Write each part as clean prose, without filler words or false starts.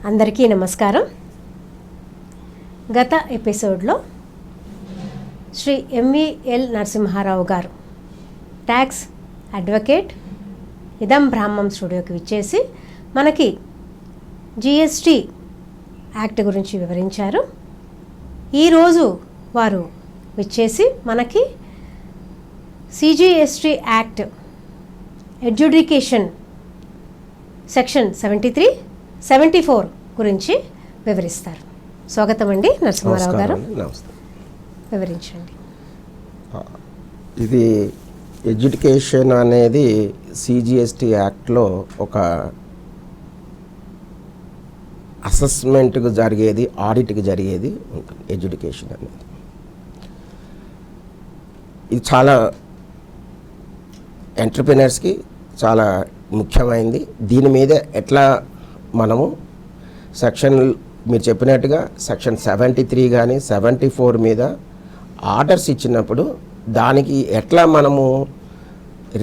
అందరికీ నమస్కారం. గత ఎపిసోడ్లో శ్రీ ఎంవిఎల్ నరసింహారావు గారు ట్యాక్స్ అడ్వకేట్ ఇదం బ్రాహ్మం స్టూడియోకి విచ్చేసి మనకి జిఎస్టీ యాక్ట్ గురించి వివరించారు. ఈరోజు వారు విచ్చేసి మనకి సిజిఎస్టీ యాక్ట్ ఎడ్యుడికేషన్ సెక్షన్ 73, 74 గురించి వివరిస్తారు. స్వాగతం అండి నరసింహారావు గారు. వివరించండి. ఇది ఎడ్యుకేషన్ అనేది సిజిఎస్టీ యాక్ట్లో ఒక అసెస్మెంట్కి జరిగేది, ఆడిట్కి జరిగేది ఉంటుంది. ఎడ్యుకేషన్ అనేది ఇది చాలా ఎంటర్‌ప్రెన్యూర్స్కి చాలా ముఖ్యమైనది. దీని మీద ఎట్లా మనము సెక్షన్ మీరు చెప్పినట్టుగా సెక్షన్ 73 కానీ 74 మీద ఆర్డర్స్ ఇచ్చినప్పుడు దానికి ఎట్లా మనము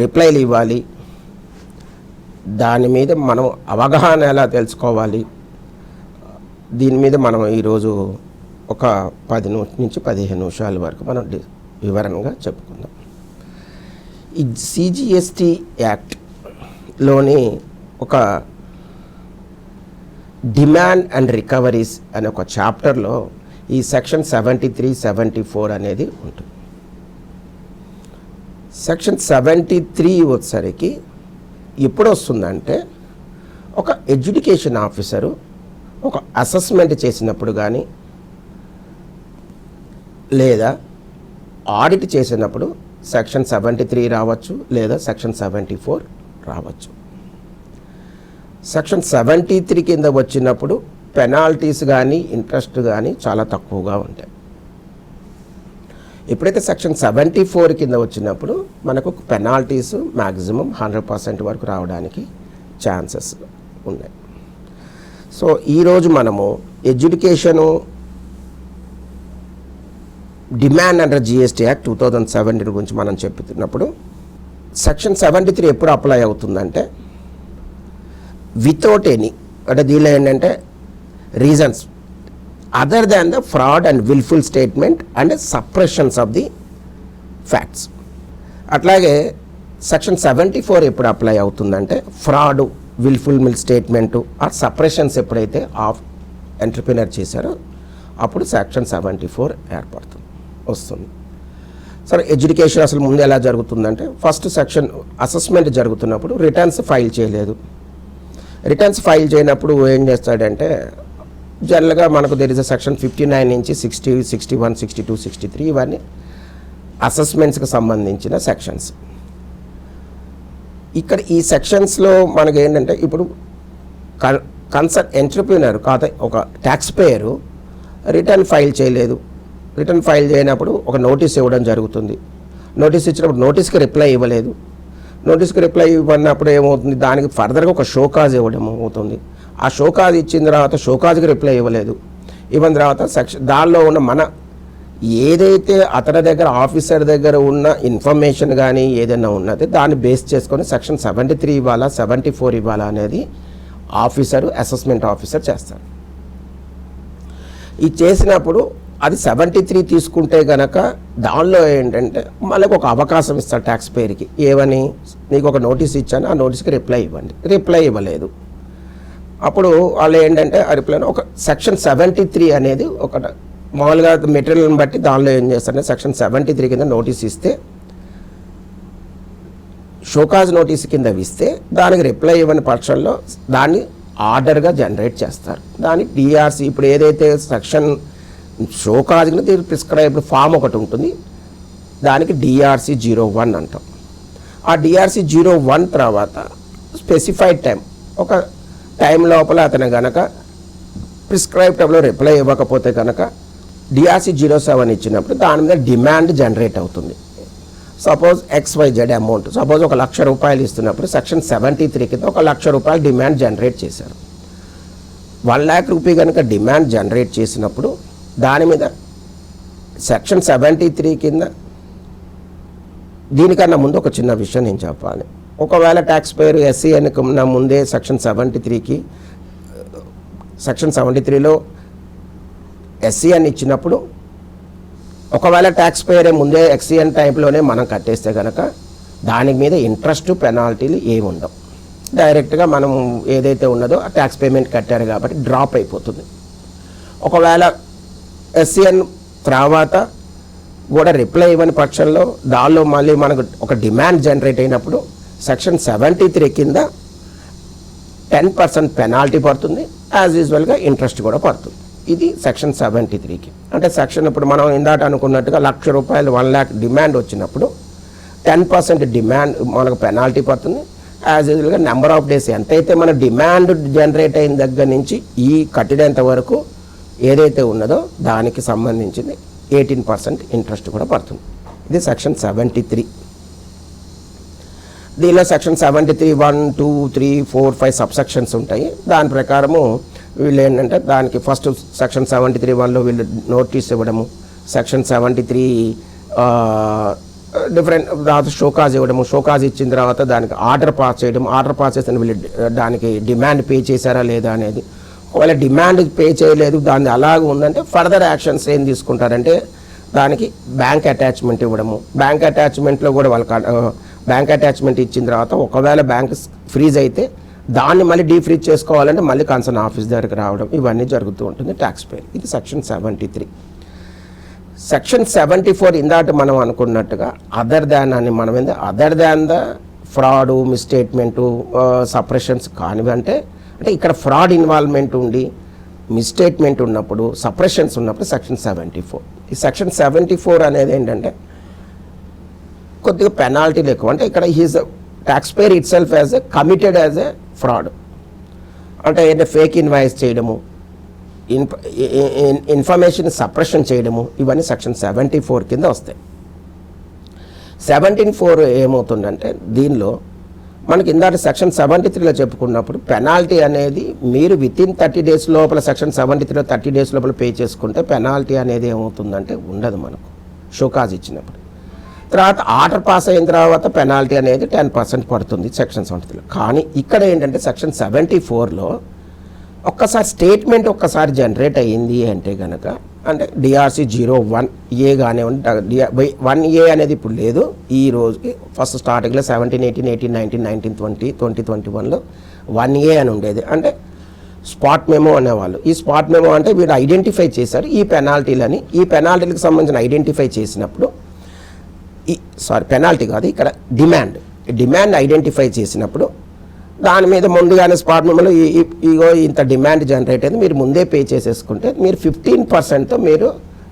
రిప్లైలు ఇవ్వాలి, దాని మీద మనం అవగాహన ఎలా తెలుసుకోవాలి, దీని మీద మనం ఈరోజు ఒక 10 నుంచి 15 నిమిషాల వరకు మనం వివరణగా చెప్పుకుందాం. ఈ సిజిఎస్టీ యాక్ట్లోని ఒక డిమాండ్ అండ్ రికవరీస్ అనే ఒక చాప్టర్లో ఈ సెక్షన్ 73, 74 అనేది ఉంటుంది. సెక్షన్ 73 వచ్చేసరికి ఎప్పుడు వస్తుందంటే, ఒక ఎడ్యుకేషన్ ఆఫీసరు ఒక అసెస్మెంట్ చేసినప్పుడు కానీ లేదా ఆడిట్ చేసినప్పుడు సెక్షన్ 73 రావచ్చు, లేదా సెక్షన్ 74 రావచ్చు. సెక్షన్ 73 కింద వచ్చినప్పుడు పెనాల్టీస్ కానీ ఇంట్రెస్ట్ కానీ చాలా తక్కువగా ఉంటాయి. ఎప్పుడైతే సెక్షన్ 74 కింద వచ్చినప్పుడు మనకు పెనాల్టీస్ మ్యాక్సిమం 100% వరకు రావడానికి ఛాన్సెస్ ఉన్నాయి. సో ఈరోజు మనము education demand under GST act 2017 గురించి మనం చెప్తున్నప్పుడు సెక్షన్ 73 ఎప్పుడు అప్లై అవుతుందంటే, వితౌట్ ఎనీ అంటే దీనిలో ఏంటంటే reasons other than the fraud and wilful statement and suppressions of the facts. అట్లాగే సెక్షన్ 74 ఎప్పుడు అప్లై అవుతుందంటే, fraud, wilful statement or suppressions ఎప్పుడైతే ఆఫ్ ఎంటర్‌ప్రెన్యూర్ చేశారో అప్పుడు సెక్షన్ 74 వస్తుంది. సరే, ఎడ్యుకేషన్ అసలు ముందు ఎలా జరుగుతుందంటే, ఫస్ట్ సెక్షన్ అసెస్మెంట్ జరుగుతున్నప్పుడు రిటర్న్స్ ఫైల్ చేయలేదు. రిటర్న్స్ ఫైల్ చేయనప్పుడు ఏం చేస్తాడంటే, జనరల్గా మనకు దెర్ ఇస్ సెక్షన్ 59 నుంచి 60, 61, 62, 63 ఇవన్నీ అసెస్మెంట్స్కి సంబంధించిన సెక్షన్స్. ఇక్కడ ఈ సెక్షన్స్లో మనకు ఏంటంటే, ఇప్పుడు కన్సర్న్ ఎంటర్‌ప్రెన్యూర్ కాదు, ఒక ట్యాక్స్ పేయరు రిటర్న్ ఫైల్ చేయలేదు. రిటర్న్ ఫైల్ చేయనప్పుడు ఒక నోటీస్ ఇవ్వడం జరుగుతుంది. నోటీస్ ఇచ్చినప్పుడు నోటీస్కి రిప్లై ఇవ్వలేదు. నోటీస్కి రిప్లై ఇవ్వనప్పుడు ఏమవుతుంది, దానికి ఫర్దర్గా ఒక షోకాజ్ ఇవ్వడం అవుతుంది. ఆ షోకాజ్ ఇచ్చిన తర్వాత షోకాజ్కి రిప్లై ఇవ్వలేదు. ఇవ్వని తర్వాత సెక్షన్ దానిలో ఉన్న మన ఏదైతే అతని దగ్గర ఆఫీసర్ దగ్గర ఉన్న ఇన్ఫర్మేషన్ కానీ ఏదైనా ఉన్నది దాన్ని బేస్ చేసుకొని సెక్షన్ 73 ఇవ్వాలా 74 ఇవ్వాలా అనేది ఆఫీసరు, అసెస్మెంట్ ఆఫీసర్ చేస్తారు. ఇది చేసినప్పుడు అది 73 తీసుకుంటే కనుక దానిలో ఏంటంటే మళ్ళీ ఒక అవకాశం ఇస్తారు ట్యాక్స్ పేరుకి. ఏమని, నీకు ఒక నోటీస్ ఇచ్చాను, ఆ నోటీస్కి రిప్లై ఇవ్వండి. రిప్లై ఇవ్వలేదు. అప్పుడు వాళ్ళు ఏంటంటే ఆ రిప్లై ఒక సెక్షన్ 73 అనేది ఒక మామూలుగా మెటీరియల్ని బట్టి దానిలో ఏం చేస్తారంటే సెక్షన్ 73 కింద నోటీస్ ఇస్తే, షోకాజ్ నోటీస్ కింద ఇస్తే దానికి రిప్లై ఇవ్వని పక్షంలో దాన్ని ఆర్డర్గా జనరేట్ చేస్తారు. దానికి డిఆర్సి, ఇప్పుడు ఏదైతే సెక్షన్ షోకాజ్ కింద ప్రిస్క్రైబ్డ్ ఫామ్ ఒకటి ఉంటుంది, దానికి డిఆర్సి 01 అంటాం. ఆ డిఆర్సి 01 తర్వాత స్పెసిఫైడ్ టైం, ఒక టైం లోపల అతను కనుక ప్రిస్క్రైబ్ టైంలో రిప్లై ఇవ్వకపోతే కనుక డిఆర్సి 07 ఇచ్చినప్పుడు దాని మీద డిమాండ్ జనరేట్ అవుతుంది. సపోజ్ XYZ అమౌంట్, సపోజ్ 1,00,000 రూపాయలు ఇస్తున్నప్పుడు సెక్షన్ 73 కింద 1,00,000 రూపాయలు డిమాండ్ జనరేట్ చేశారు. 1,00,000 రూపాయ కనుక డిమాండ్ జనరేట్ చేసినప్పుడు దాని మీద సెక్షన్ 73 కింద దీనికన్నా ముందు ఒక చిన్న విషయం నేను చెప్పాలి. ఒకవేళ ట్యాక్స్ పేరు ఎస్సీ అనుకున్న ముందే సెక్షన్ 73కి సెక్షన్ 73లో ఎస్సీ అని ఇచ్చినప్పుడు ఒకవేళ ట్యాక్స్ పేయర్ ముందే ఎక్సీఎన్ టైప్లోనే మనం కట్టేస్తే కనుక దానికి మీద ఇంట్రెస్ట్ పెనాల్టీలు ఏమి ఉండవు. డైరెక్ట్గా మనం ఏదైతే ఉన్నదో ఆ ట్యాక్స్ పేమెంట్ కట్టారు కాబట్టి డ్రాప్ అయిపోతుంది. ఒకవేళ ఎస్సీఎన్ తర్వాత కూడా రిప్లై ఇవ్వని పక్షంలో దానిలో మళ్ళీ మనకు ఒక డిమాండ్ జనరేట్ అయినప్పుడు సెక్షన్ 73 కింద 10% పెనాల్టీ పడుతుంది. యాజ్ యూజువల్గా ఇంట్రెస్ట్ కూడా పడుతుంది. ఇది సెక్షన్ 73కి. అంటే సెక్షన్ ఇప్పుడు మనం ఇందాక అనుకున్నట్టుగా ₹1,00,000 1,00,000 డిమాండ్ వచ్చినప్పుడు 10% డిమాండ్ మనకు పెనాల్టీ పడుతుంది. యాజ్ యూజువల్గా నెంబర్ ఆఫ్ డేస్ ఎంతైతే మన డిమాండ్ జనరేట్ అయిన దగ్గర నుంచి ఈ కట్టినంత వరకు ఏదైతే ఉన్నదో దానికి సంబంధించింది 18% ఇంట్రెస్ట్ కూడా పడుతుంది. ఇది సెక్షన్ 73. దీనిలో సెక్షన్ 73 1, 2, 3, 4, 5 సబ్సెక్షన్స్ ఉంటాయి. దాని ప్రకారము వీళ్ళు ఏంటంటే దానికి ఫస్ట్ సెక్షన్ 73(1)లో వీళ్ళు నోటీస్ ఇవ్వడము, సెక్షన్ 73 డిఫరెంట్ తర్వాత షోకాజ్ ఇవ్వడము, షోకాజ్ ఇచ్చిన తర్వాత దానికి ఆర్డర్ పాస్ చేయడం, ఆర్డర్ పాస్ చేసిన వీళ్ళు దానికి డిమాండ్ పే చేశారా లేదా అనేది. ఒకవేళ డిమాండ్ పే చేయలేదు దాన్ని అలాగే ఉందంటే ఫర్దర్ యాక్షన్స్ ఏం తీసుకుంటారంటే దానికి బ్యాంక్ అటాచ్మెంట్ ఇవ్వడము. బ్యాంక్ అటాచ్మెంట్లో కూడా వాళ్ళకి బ్యాంక్ అటాచ్మెంట్ ఇచ్చిన తర్వాత ఒకవేళ బ్యాంక్ ఫ్రీజ్ అయితే దాన్ని మళ్ళీ డీఫ్రీజ్ చేసుకోవాలంటే మళ్ళీ కన్సర్న్ ఆఫీస్ దగ్గరికి రావడం ఇవన్నీ జరుగుతూ ఉంటుంది ట్యాక్స్ పేర్. ఇది సెక్షన్ 73. సెక్షన్ 74 ఇందాక మనం అనుకున్నట్టుగా అదర్ దాన్ అని మనం ఏంది other than the fraud మిస్స్టేట్మెంటు suppressions కానివంటే అంటే ఇక్కడ ఫ్రాడ్ ఇన్వాల్వ్మెంట్ ఉండి మిస్స్టేట్మెంట్ ఉన్నప్పుడు సప్రెషన్స్ ఉన్నప్పుడు సెక్షన్ 74. ఈ సెక్షన్ 74 అనేది ఏంటంటే కొద్దిగా పెనాల్టీలు ఎక్కువ. అంటే ఇక్కడ he's tax payer itself as a committed as a fraud. అంటే ఏంటంటే ఫేక్ ఇన్వాయిస్ చేయడము, ఇన్ఫర్మేషన్ సప్రెషన్ చేయడము ఇవన్నీ సెక్షన్ 74 కింద వస్తాయి. 17(4) ఏమవుతుందంటే దీనిలో మనకి ఇందాక సెక్షన్ 73లో చెప్పుకున్నప్పుడు పెనాల్టీ అనేది మీరు వితిన్ 30 days లోపల సెక్షన్ 73లో 30 days లోపల పే చేసుకుంటే పెనాల్టీ అనేది ఏమవుతుందంటే ఉండదు మనకు షోకాజ్ ఇచ్చినప్పుడు. తర్వాత ఆర్డర్ పాస్ అయిన తర్వాత పెనాల్టీ అనేది 10% పడుతుంది సెక్షన్ 73లో. కానీ ఇక్కడ ఏంటంటే సెక్షన్ 74లో ఒక్కసారి స్టేట్మెంట్ ఒక్కసారి జనరేట్ అయ్యింది అంటే కనుక అంటే DRC 01A కానివ్వండి 1A అనేది ఇప్పుడు లేదు. ఈ రోజుకి ఫస్ట్ స్టార్టింగ్లో 17, 18, 18, 19, 19, 20, 2021లో 1A అని ఉండేది. అంటే స్పాట్ మెమో అనేవాళ్ళు. ఈ స్పాట్ మెమో అంటే వీళ్ళు ఐడెంటిఫై చేశారు ఈ పెనాల్టీలని. ఈ పెనాల్టీలకు సంబంధించిన ఐడెంటిఫై చేసినప్పుడు పెనాల్టీ కాదు ఇక్కడ డిమాండ్ ఐడెంటిఫై చేసినప్పుడు దాని మీద ముందుగానే స్పాట్ మెమోలో ఇగో ఇంత డిమాండ్ జనరేట్ అయింది మీరు ముందే పే చేసేసుకుంటే మీరు 15%తో మీరు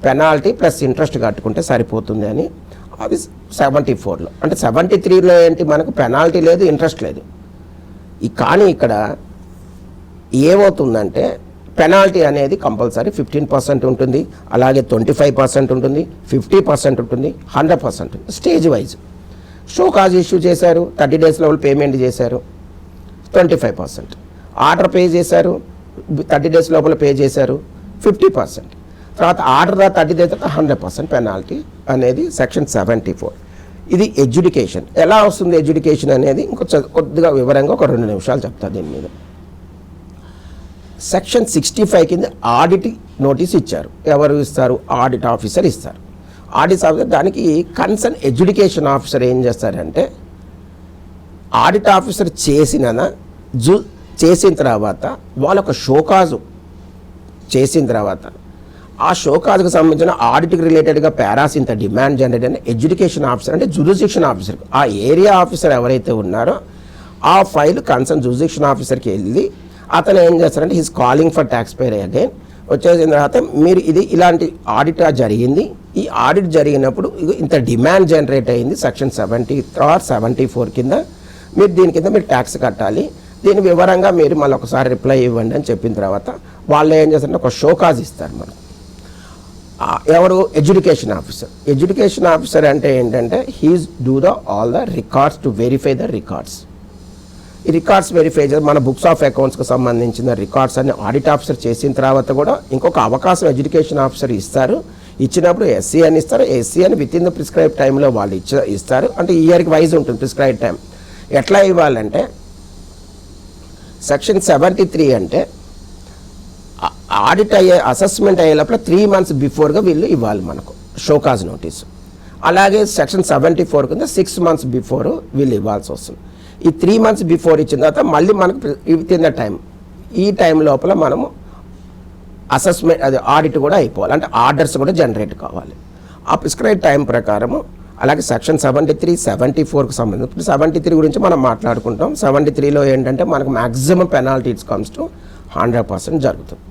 పెనాల్టీ ప్లస్ ఇంట్రెస్ట్ కట్టుకుంటే సరిపోతుంది అని అది 74లో. అంటే 73లో ఏంటి మనకు పెనాల్టీ లేదు ఇంట్రెస్ట్ లేదు. కానీ ఇక్కడ ఏమవుతుందంటే పెనాల్టీ అనేది కంపల్సరీ 15% ఉంటుంది, అలాగే 25% ఉంటుంది, 50% ఉంటుంది, 100% స్టేజ్ వైజ్. షోకాజ్ ఇష్యూ చేశారు 30 days లోపల పేమెంట్ చేశారు 25%, ఆర్డర్ పే చేశారు 30 days లోపల పే చేశారు 50%, తర్వాత ఆర్డర్ 30 days తర్వాత 100% పెనాల్టీ అనేది సెక్షన్ 74. ఇది ఎడ్యుకేషన్. ఎలా వస్తుంది ఎడ్యుకేషన్ అనేది కొద్దిగా వివరంగా ఒక 2 నిమిషాలు చెప్తా దీని మీద. సెక్షన్ 65 కింద ఆడిట్ నోటీస్ ఇచ్చారు. ఎవరు ఇస్తారు? ఆడిట్ ఆఫీసర్ ఇస్తారు. ఆడిట్ ఆఫీసర్ దానికి కన్సర్న్ ఎడ్యుకేషన్ ఆఫీసర్ ఏం చేస్తారంటే ఆడిట్ ఆఫీసర్ చేసిన తర్వాత వాళ్ళొక షోకాజు చేసిన తర్వాత ఆ షోకాజ్కి సంబంధించిన ఆడిట్కి రిలేటెడ్గా పారాస్ ఇంత డిమాండ్ జనరేట్ అయిన ఎడ్యుకేషన్ ఆఫీసర్ అంటే జ్యుడిషియల్ ఆఫీసర్ ఆ ఏరియా ఆఫీసర్ ఎవరైతే ఉన్నారో ఆ ఫైల్ కన్సర్న్ జ్యుడిషియల్ ఆఫీసర్కి వెళ్ళి అతను ఏం చేస్తారంటే he's calling for tax payer again వచ్చేసిన తర్వాత మీరు ఇది ఇలాంటి ఆడిట్ జరిగింది, ఈ ఆడిట్ జరిగినప్పుడు ఇంత డిమాండ్ జనరేట్ అయింది సెక్షన్ 70 or 74 కింద మీరు దీని కింద మీరు ట్యాక్స్ కట్టాలి, దీని వివరంగా మీరు మళ్ళీ ఒకసారి రిప్లై ఇవ్వండి అని చెప్పిన తర్వాత వాళ్ళు ఏం చేస్తారంటే ఒక షోకాజ్ ఇస్తారు మనకు. ఎవరు? Education officer. ఎడ్యుకేషన్ ఆఫీసర్ అంటే ఏంటంటే he's do all the records to verify the records. ఈ రికార్డ్స్ వెరిఫై చేసి మన బుక్స్ ఆఫ్ అకౌంట్స్కి సంబంధించిన రికార్డ్స్ అన్ని ఆడిట్ ఆఫీసర్ చేసిన తర్వాత కూడా ఇంకొక అవకాశం ఎడ్యుకేషన్ ఆఫీసర్ ఇస్తారు. ఇచ్చినప్పుడు ఎస్సీ అని ఇస్తారు. ఎస్సీ అని విత్ ఇన్ ద ప్రిస్క్రైబ్ టైంలో వాళ్ళు ఇస్తారు. అంటే ఇయర్కి వైజ్ ఉంటుంది ప్రిస్క్రైబ్ టైం. ఎట్లా ఇవ్వాలంటే సెక్షన్ 73 అంటే ఆడిట్ అయ్యే అసెస్మెంట్ అయ్యే లోపల 3 months బిఫోర్గా వీళ్ళు ఇవ్వాలి మనకు షోకాజ్ నోటీసు. అలాగే సెక్షన్ 74 కింద 6 months బిఫోర్ వీళ్ళు ఇవ్వాల్సి వస్తుంది. ఈ 3 months బిఫోర్ ఇచ్చిన తర్వాత మళ్ళీ మనకు విత్ ఇన్ ద టైం, ఈ టైం లోపల మనము అసెస్మెంట్ అది ఆడిట్ కూడా అయిపోవాలి, అంటే ఆర్డర్స్ కూడా జనరేట్ కావాలి ఆ ప్రిస్క్రైబ్ టైం ప్రకారము. అలాగే సెక్షన్ 73, 74కి సంబంధించి 73 గురించి మనం మాట్లాడుకుంటాం. 73లో ఏంటంటే మనకు మ్యాక్సిమం పెనాల్టీస్ కమ్స్ టు 100% జరుగుతుంది.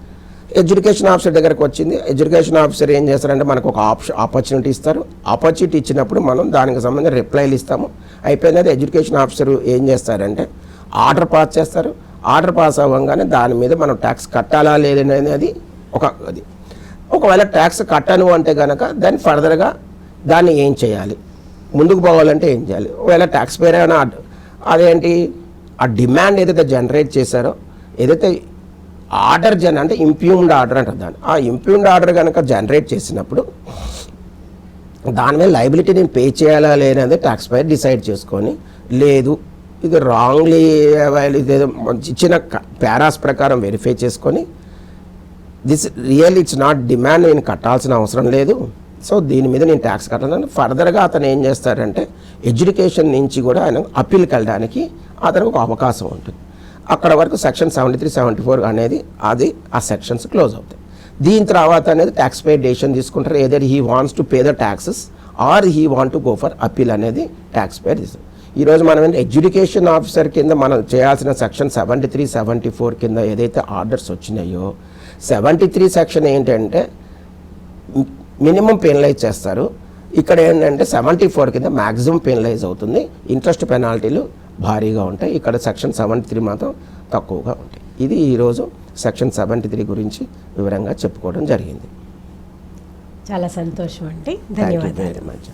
ఎడ్యుకేషన్ ఆఫీసర్ దగ్గరకు వచ్చింది. ఎడ్యుకేషన్ ఆఫీసర్ ఏం చేస్తారంటే మనకు ఒక ఆపర్చునిటీ ఇస్తారు. ఆపర్చునిటీ ఇచ్చినప్పుడు మనం దానికి సంబంధించిన రిప్లైలు ఇస్తాము. అయిపోయిన తర్వాత ఎడ్యుకేషన్ ఆఫీసర్ ఏం చేస్తారంటే ఆర్డర్ పాస్ చేస్తారు. ఆర్డర్ పాస్ అవ్వగానే దాని మీద మనం ట్యాక్స్ కట్టాలా లేదనేది అది. ఒకవేళ ట్యాక్స్ కట్టను అంటే కనుక దాన్ని ఫర్దర్గా దాన్ని ఏం చేయాలి, ముందుకు పోవాలంటే ఏం చేయాలి. ఒకవేళ ట్యాక్స్ పేర్ అయినా అదేంటి ఆ డిమాండ్ ఏదైతే జనరేట్ చేశారో, ఏదైతే ఆర్డర్ అంటే ఇంప్యూమ్డ్ ఆర్డర్ అంటారు దాన్ని, ఆ ఇంప్యూమ్డ్ ఆర్డర్ కనుక జనరేట్ చేసినప్పుడు దాని మీద లయబిలిటీ నేను పే చేయాలా లేదనేది ట్యాక్స్ పేర్ డిసైడ్ చేసుకొని, లేదు ఇది రాంగ్లీ ఇదేదో ఇచ్చిన పారాస్ ప్రకారం వెరిఫై చేసుకొని this real it's not demand, నేను కట్టాల్సిన అవసరం లేదు, సో దీని మీద నేను ట్యాక్స్ కట్టాలని ఫర్దర్గా అతను ఏం చేస్తారంటే ఎడ్యుకేషన్ నుంచి కూడా ఆయన అప్పీల్కి వెళ్ళడానికి అతనికి ఒక అవకాశం ఉంటుంది. అక్కడ వరకు సెక్షన్ 73, 74 అనేది అది ఆ సెక్షన్స్ క్లోజ్ అవుతాయి. దీని తర్వాత అనేది ట్యాక్స్ పే డెసిషన్ తీసుకుంటారు. ఏదైతే he wants to pay the taxes or he want to go for appeal అనేది ట్యాక్స్ పే తీసుకుంటారు. ఈరోజు మనం ఎడ్యుకేషన్ ఆఫీసర్ కింద మనం చేయాల్సిన సెక్షన్ 73, 74 కింద ఏదైతే ఆర్డర్స్ వచ్చినాయో 73 సెక్షన్ ఏంటంటే మినిమం పెనలైజ్ చేస్తారు. ఇక్కడ ఏంటంటే 74 కింద మ్యాక్సిమం పెనలైజ్ అవుతుంది. ఇంట్రెస్ట్ పెనాల్టీలు భారీగా ఉంటాయి. ఇక్కడ సెక్షన్ 73 మాత్రం తక్కువగా ఉంటాయి. ఇది ఈరోజు సెక్షన్ 73 గురించి వివరంగా చెప్పుకోవడం జరిగింది. చాలా సంతోషం అండి, థ్యాంక్ యూ ధన్యవాదాలు. Very much.